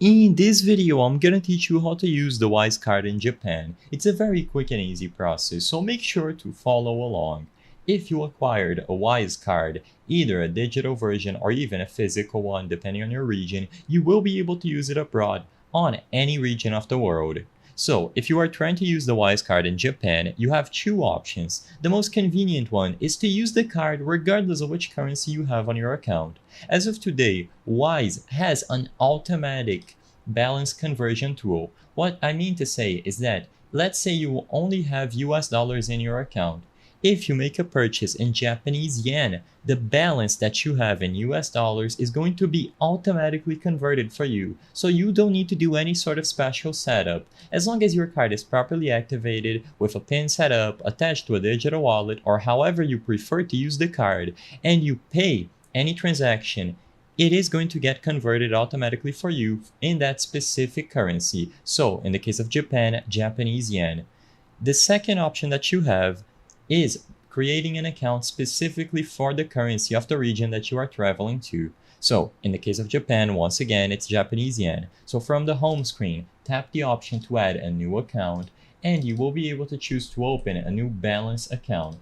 In this video, I'm gonna teach you how to use the Wise card in Japan. It's a very quick and easy process, so make sure to follow along. If you acquired a Wise card, either a digital version or even a physical one depending on your region, you will be able to use it abroad on any region of the world. So, if you are trying to use the Wise card in Japan, you have two options. The most convenient one is to use the card regardless of which currency you have on your account. As of today, Wise has an automatic balance conversion tool. What I mean to say is that let's say you only have US dollars in your account. If you make a purchase in Japanese yen, the balance that you have in US dollars is going to be automatically converted for you. So you don't need to do any sort of special setup. As long as your card is properly activated with a PIN set up, attached to a digital wallet, or however you prefer to use the card, and you pay any transaction, it is going to get converted automatically for you in that specific currency. So in the case of Japan, Japanese yen. The second option that you have is creating an account specifically for the currency of the region that you are traveling to. So in the case of Japan, once again, it's Japanese yen. So from the home screen, tap the option to add a new account, and you will be able to choose to open a new balance account.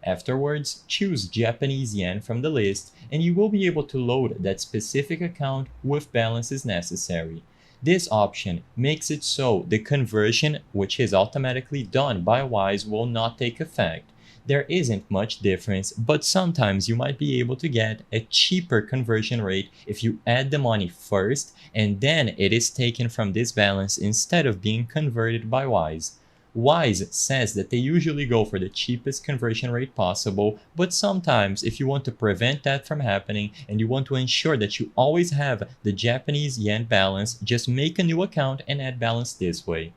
Afterwards, choose Japanese yen from the list, and you will be able to load that specific account with balances necessary. This option makes it so the conversion, which is automatically done by Wise, will not take effect. There isn't much difference, but sometimes you might be able to get a cheaper conversion rate if you add the money first and then it is taken from this balance instead of being converted by Wise. Wise says that they usually go for the cheapest conversion rate possible, but sometimes if you want to prevent that from happening and you want to ensure that you always have the Japanese yen balance, just make a new account and add balance this way.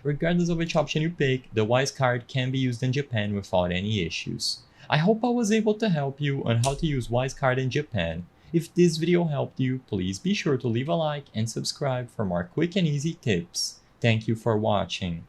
Regardless of which option you pick, the Wise card can be used in Japan without any issues. I hope I was able to help you on how to use Wise card in Japan. If this video helped you, please be sure to leave a like and subscribe for more quick and easy tips. Thank you for watching.